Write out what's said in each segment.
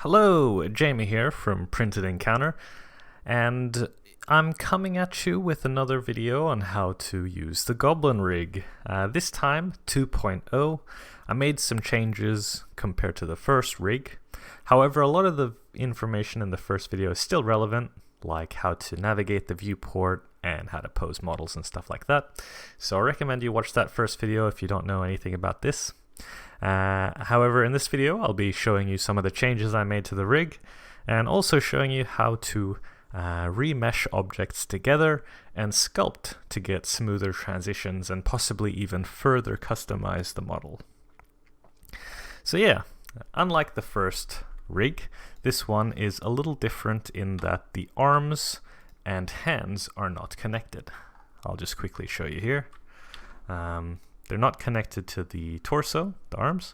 Hello, Jamie here from Printed Encounter, and I'm coming at you with another video on how to use the Goblin Rig. This time, 2.0. I made some changes compared to the first rig. However, a lot of the information in the first video is still relevant, like how to navigate the viewport and how to pose models and stuff like that. So I recommend you watch that first video if you don't know anything about this. However, in this video, I'll be showing you some of the changes I made to the rig and also showing you how to remesh objects together and sculpt to get smoother transitions and possibly even further customize the model. So yeah, unlike the first rig, this one is a little different in that the arms and hands are not connected. I'll just quickly show you here. They're not connected to the torso, the arms,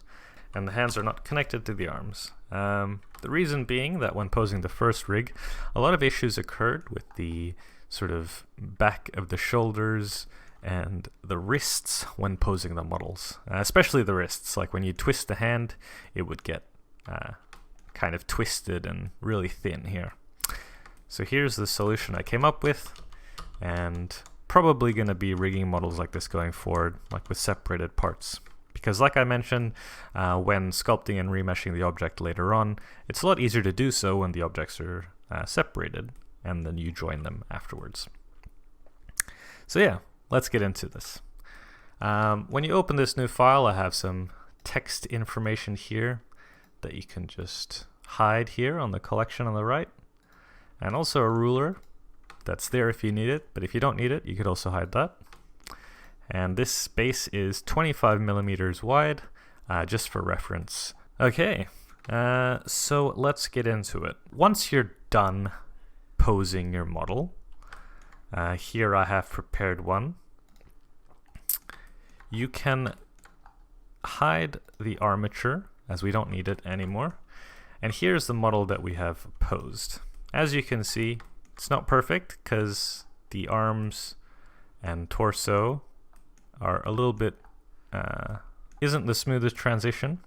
and the hands are not connected to the arms. The reason being that when posing the first rig, a lot of issues occurred with the sort of back of the shoulders and the wrists when posing the models, especially the wrists. Like when you twist the hand, it would get kind of twisted and really thin here. So here's the solution I came up with, and probably going to be rigging models like this going forward, like with separated parts. Because like I mentioned, when sculpting and remeshing the object later on, it's a lot easier to do so when the objects are separated and then you join them afterwards. So yeah, let's get into this. When you open this new file, I have some text information here that you can just hide here on the collection on the right, and also a ruler that's there if you need it, but if you don't need it, you could also hide that. And this space is 25 millimeters wide, just for reference. Okay, so let's get into it. Once you're done posing your model, here I have prepared one. You can hide the armature, as we don't need it anymore. And here's the model that we have posed. As you can see, it's not perfect because the arms and torso are a little bit, isn't the smoothest transition.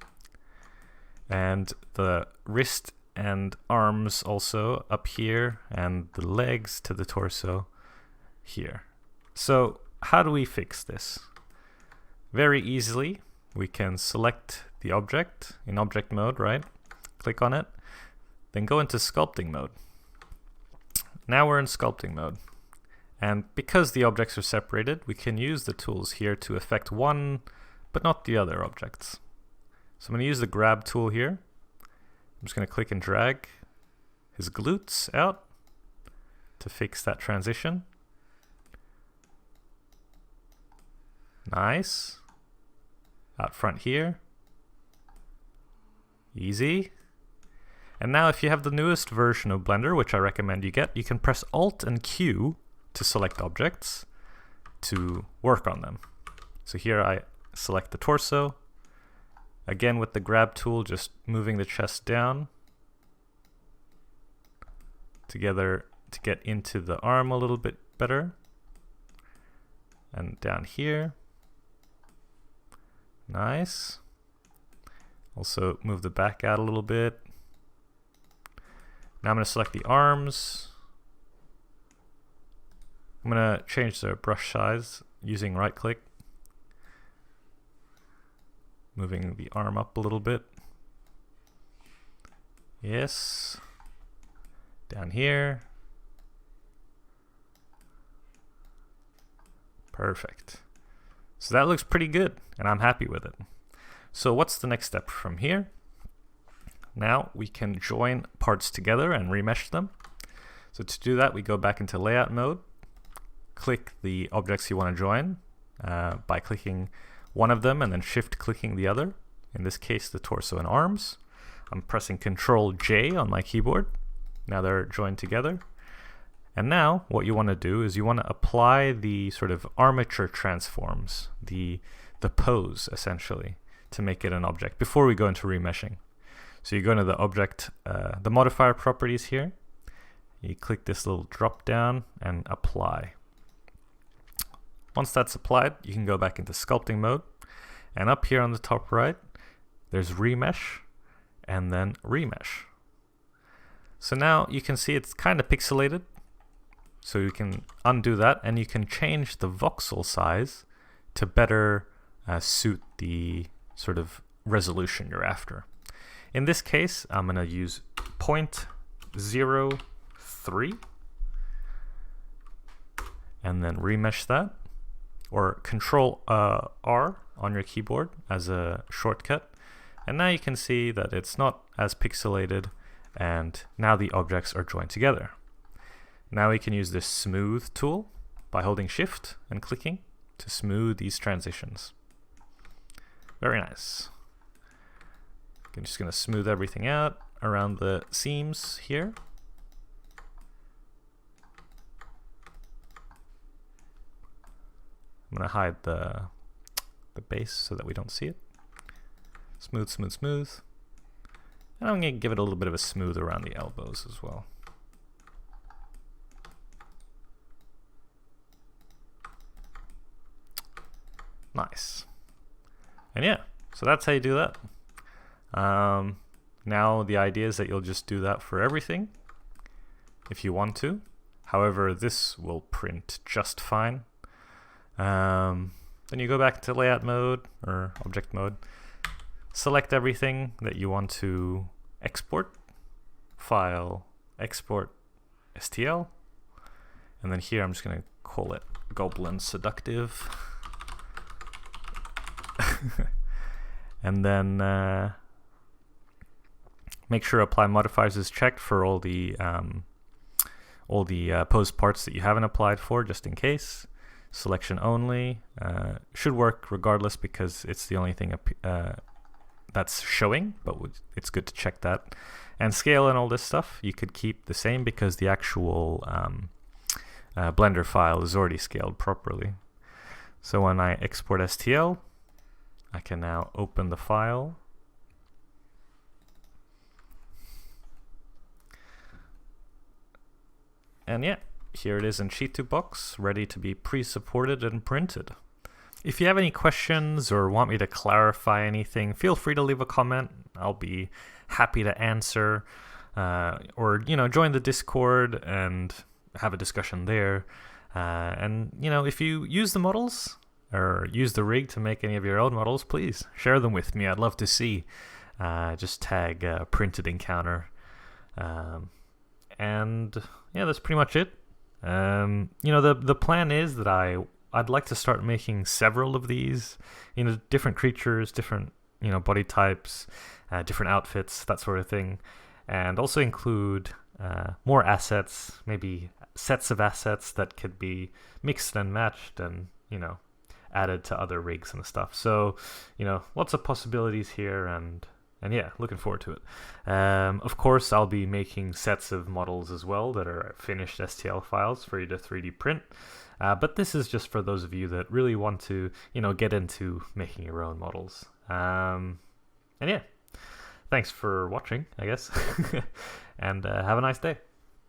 And the wrist and arms also up here, and the legs to the torso here. So how do we fix this? Very easily, we can select the object in object mode, right? Click on it, then go into sculpting mode. Now we're in sculpting mode, and because the objects are separated, we can use the tools here to affect one but not the other objects. So I'm going to use the grab tool here. I'm just going to click and drag his glutes out to fix that transition. Nice. Out front here. Easy. And now if you have the newest version of Blender, which I recommend you get, you can press Alt and Q to select objects to work on them. So here I select the torso. Again with the grab tool, just moving the chest down together to get into the arm a little bit better. And down here. Nice. Also move the back out a little bit. Now I'm going to select the arms. I'm going to change the brush size using right click. Moving the arm up a little bit. Yes. Down here. Perfect. So that looks pretty good, and I'm happy with it. So what's the next step from here? Now we can join parts together and remesh them. So to do that, we go back into layout mode, click the objects you want to join by clicking one of them and then shift clicking the other. In this case, the torso and arms. I'm pressing Ctrl J on my keyboard. Now they're joined together. And now what you want to do is you want to apply the sort of armature transforms, the pose essentially, to make it an object before we go into remeshing. So you go into the object, the modifier properties here. You click this little drop down and apply. Once that's applied, you can go back into sculpting mode. And up here on the top right, there's remesh and then remesh. So now you can see it's kind of pixelated. So you can undo that, and you can change the voxel size to better suit the sort of resolution you're after. In this case, I'm going to use 0.03 and then remesh that, or Control R on your keyboard as a shortcut. And now you can see that it's not as pixelated, and now the objects are joined together. Now we can use this smooth tool by holding Shift and clicking to smooth these transitions. Very nice. I'm just going to smooth everything out around the seams here. I'm going to hide the base so that we don't see it. Smooth, smooth, smooth. And I'm going to give it a little bit of a smooth around the elbows as well. Nice. And yeah, so that's how you do that. Now the idea is that you'll just do that for everything if you want to. However, this will print just fine. Then you go back to layout mode or object mode, select everything that you want to export, file, export, STL, and then here I'm just going to call it Goblin Seductive. And then make sure Apply Modifiers is checked for all the posed parts that you haven't applied for, just in case. Selection only should work regardless because it's the only thing that's showing, but it's good to check that. And scale and all this stuff you could keep the same because the actual Blender file is already scaled properly. So when I export STL, I can now open the file. And yeah, here it is in Sheet 2 box, ready to be pre-supported and printed. If you have any questions or want me to clarify anything, feel free to leave a comment. I'll be happy to answer. Or, join the Discord and have a discussion there. And, if you use the models or use the rig to make any of your own models, please share them with me. I'd love to see. Just tag Printed Encounter. And yeah, that's pretty much it. The plan is that I'd like to start making several of these, different creatures, different, body types, different outfits, that sort of thing. And also include more assets, maybe sets of assets that could be mixed and matched and, added to other rigs and stuff. So, lots of possibilities here, and yeah, looking forward to it. Of course, I'll be making sets of models as well that are finished STL files for you to 3D print. But this is just for those of you that really want to, get into making your own models. And yeah, thanks for watching, I guess. And have a nice day.